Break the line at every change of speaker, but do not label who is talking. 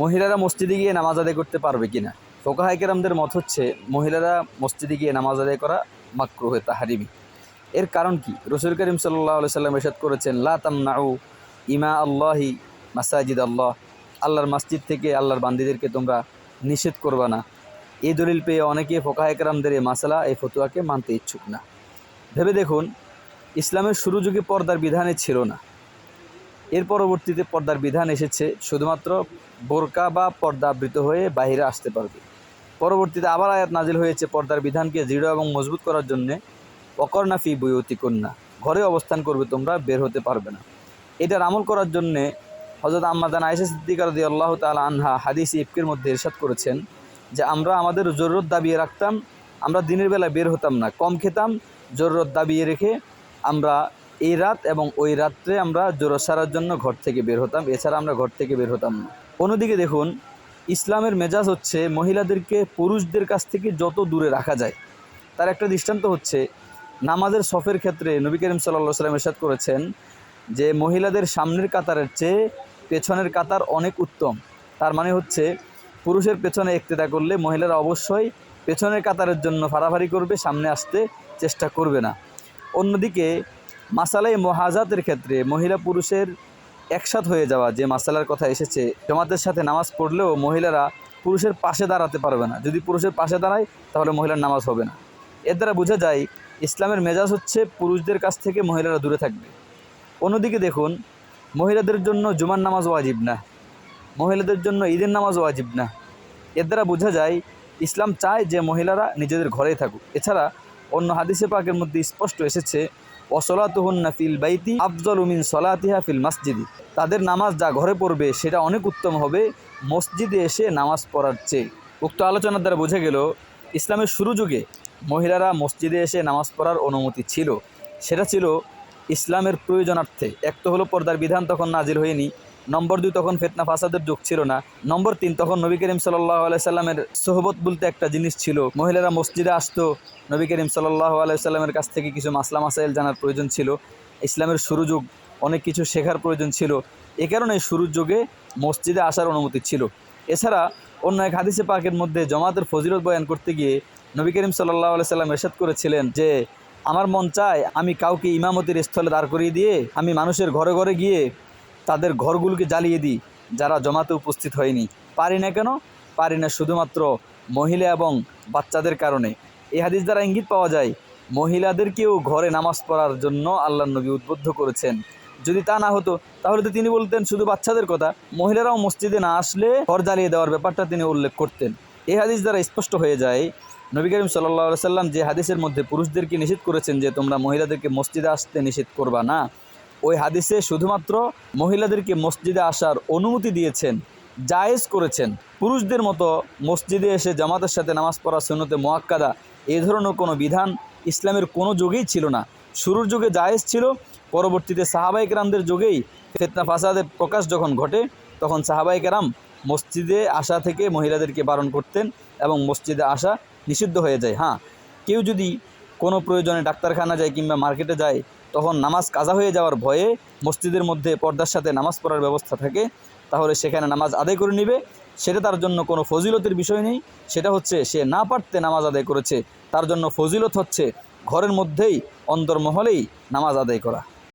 মহিলারা মসজিদে গিয়ে নামাজ আদায় করতে পারবে কিনা? ফুকাহা কেরামদের মত হচ্ছে মহিলারা মসজিদে গিয়ে নামাজ আদায় করা মাকরুহে তাহরিমি। এর কারণ কি? রাসূল করিম সাল্লাল্লাহু আলাইহি সাল্লাম ইরশাদ করেছেন, লা তামনাউ ইমা আল্লাহি মাসাজিদ আল্লাহ, আল্লাহর মসজিদ থেকে আল্লাহর বান্দীদেরকে তোমরা নিষেধ করবা না। এই দলিল পেয়ে অনেকে ফুকাহা কেরামদের এই মাসলা, এই ফতোয়াকে মানতে ইচ্ছুক না। ভেবে দেখুন, ইসলামের শুরু যুগে পর্দার বিধানে ছিল না। এর পরবর্তীতে পর্দার বিধান এসেছে, শুধুমাত্র বোরকা বা পর্দা আবৃত হয়ে বাইরে আসতে পারবে। পরবর্তীতে আবার আয়াত নাজিল হয়েছে পর্দার বিধানকে দৃঢ় এবং মজবুত করার জন্যে, অকর্ণা ফি বুয়ুতিকুন্না, ঘরে অবস্থান করবে তোমরা, বের হতে পারবে না। এটার আমল করার জন্যে হযরত আম্মা জান আয়েশা সিদ্দিকা রাদিয়াল্লাহু তাআলা আনহা হাদিস ইফকের মধ্যে ইরশাদ করেছেন যে আমরা আমাদের জরুরত দাবিয়ে রাখতাম, আমরা দিনের বেলা বের হতাম না, কম খেতাম, জরুরত দাবিয়ে রেখে আমরা এই রাত এবং ওই রাত্রে আমরা জোরত সারার জন্য ঘর থেকে বের হতাম, এছাড়া আমরা ঘর থেকে বের হতাম না। অন্যদিকে দেখুন, ইসলামের মেজাজ হচ্ছে মহিলাদেরকে পুরুষদের কাছ থেকে যত দূরে রাখা যায়। তার একটা দৃষ্টান্ত হচ্ছে নামাজের সফের ক্ষেত্রে নবী করিম সাল্লাল্লাহু আলাইহি ওয়াসাল্লাম ইরশাদ করেছেন যে মহিলাদের সামনের কাতারের চেয়ে পেছনের কাতার অনেক উত্তম। তার মানে হচ্ছে পুরুষের পেছনে ইক্তেদা করলে মহিলারা অবশ্যই পেছনের কাতারের জন্য ফাড়াফাড়ি করবে, সামনে আসতে চেষ্টা করবে না। অন্যদিকে মাসালাই মুহাজাতের ক্ষেত্রে মহিলা পুরুষের একসাথ হয়ে যাওয়া যে মাসালার কথা এসেছে, জামাতের সাথে নামাজ পড়লেও মহিলারা পুরুষের পাশে দাঁড়াতে পারবে না। যদি পুরুষের পাশে দাঁড়ায় তাহলে মহিলার নামাজ হবে না। এর দ্বারা বোঝা যায় ইসলামের মেজাজ হচ্ছে পুরুষদের কাছ থেকে মহিলারা দূরে থাকবে। অন্যদিকে দেখুন, মহিলাদের জন্য জুমার নামাজ ওয়াজিব না, মহিলাদের জন্য ঈদের নামাজ ওয়াজিব না। এর দ্বারা বোঝা যায় ইসলাম চায় যে মহিলারা নিজেদের ঘরেই থাকুক। এছাড়া অন্য হাদিসে পাকের মধ্যে স্পষ্ট এসেছে, ওয়াসলাতুহুন্না ফিল বাইতি আফযলু মিন সলাতিহা ফিল মসজিদি, তাদের নামাজ যা ঘরে পড়বে সেটা অনেক উত্তম হবে মসজিদে এসে নামাজ পড়ার চেয়ে। উক্ত আলোচনার দ্বারা বোঝা গেল ইসলামের শুরু যুগে মহিলারা মসজিদে এসে নামাজ পড়ার অনুমতি ছিল। সেটা ছিল ইসলামের প্রয়োজনার্থে। এক তো হলো পর্দার বিধান তখন নাজিল হয়নি, নম্বর 2 তখন ফিতনা ফাসাদের যুগ ছিল না, নম্বর 3 তখন নবী করিম সাল্লাল্লাহু আলাইহি সাল্লামের সোহবত বলতে একটা জিনিস ছিল। মহিলারা মসজিদে আসতো, নবী করিম সাল্লাল্লাহু আলাইহি সাল্লামের কাছ থেকে কিছু মাসলা মাসাইল জানার প্রয়োজন ছিল। ইসলামের শুরু যুগ, অনেক কিছু শেখার প্রয়োজন ছিল। এ কারণে শুরুর যুগে মসজিদে আসার অনুমতি ছিল। এছাড়া অন্য এক হাদিসে পাকের মধ্যে জামাতের ফজিলত বয়ান করতে গিয়ে নবী করিম সাল্লাল্লাহু আলাইহি সাল্লাম ইরশাদ করেছিলেন যে আমার মন চায় আমি কাউকে ইমামতির স্থলে দাঁড় করিয়ে দিয়ে আমি মানুষের ঘরে ঘরে গিয়ে তাদের ঘরগুলোকে জ্বালিয়ে দিই যারা জমাতে উপস্থিত হয়নি। পারি না কেন? পারি না শুধুমাত্র মহিলা এবং বাচ্চাদের কারণে। এই হাদিস দ্বারা ইঙ্গিত পাওয়া যায় মহিলাদেরকেও ঘরে নামাজ পড়ার জন্য আল্লাহর নবী উদ্বুদ্ধ করেছেন। যদি তা না হতো তাহলে তো তিনি বলতেন শুধু বাচ্চাদের কথা, মহিলারাও মসজিদে না আসলে ঘর জ্বালিয়ে দেওয়ার ব্যাপারটা তিনি উল্লেখ করতেন। এই হাদিস দ্বারা স্পষ্ট হয়ে যায় নবী করিম সাল্লাল্লাহু আলাইহি সাল্লাম যে হাদিসের মধ্যে পুরুষদেরকে নিষেধ করেছেন যে তোমরা মহিলাদেরকে মসজিদে আসতে নিষেধ করবা না, ওই হাদিসে শুধুমাত্র মহিলাদেরকে মসজিদে আসার অনুমতি দিয়েছেন, জায়েজ করেছেন। পুরুষদের মতো মসজিদে এসে জামাতের সাথে নামাজ পড়া সুন্নতে মুআক্কাদা এই ধরনের কোনো বিধান ইসলামের কোনো যুগেই ছিল না। শুরুর যুগে জায়েজ ছিল, পরবর্তীতে সাহাবায়ে কেরামদের যুগেই ফিতনা ফাসাদের প্রকাশ যখন ঘটে তখন সাহাবায়ে কেরাম মসজিদে আসা থেকে মহিলাদেরকে বারণ করতেন এবং মসজিদে আসা নিষিদ্ধ হয়ে যায়। হ্যাঁ, কেউ যদি কোনো প্রয়োজনে ডাক্তারখানা যায় কিংবা মার্কেটে যায় তখন নামাজ কাজা হয়ে যাওয়ার ভয়ে মসজিদের মধ্যে পর্দার সাথে নামাজ পড়ার ব্যবস্থা থাকে, তাহলে সেখানে নামাজ আদায় করে নেবে। সেটা তার জন্য কোনো ফজিলতের বিষয় নেই, সেটা হচ্ছে সে না পারতে নামাজ আদায় করেছে, তার জন্য ফজিলত হচ্ছে ঘরের মধ্যেই অন্তর্মহলেই নামাজ আদায় করা।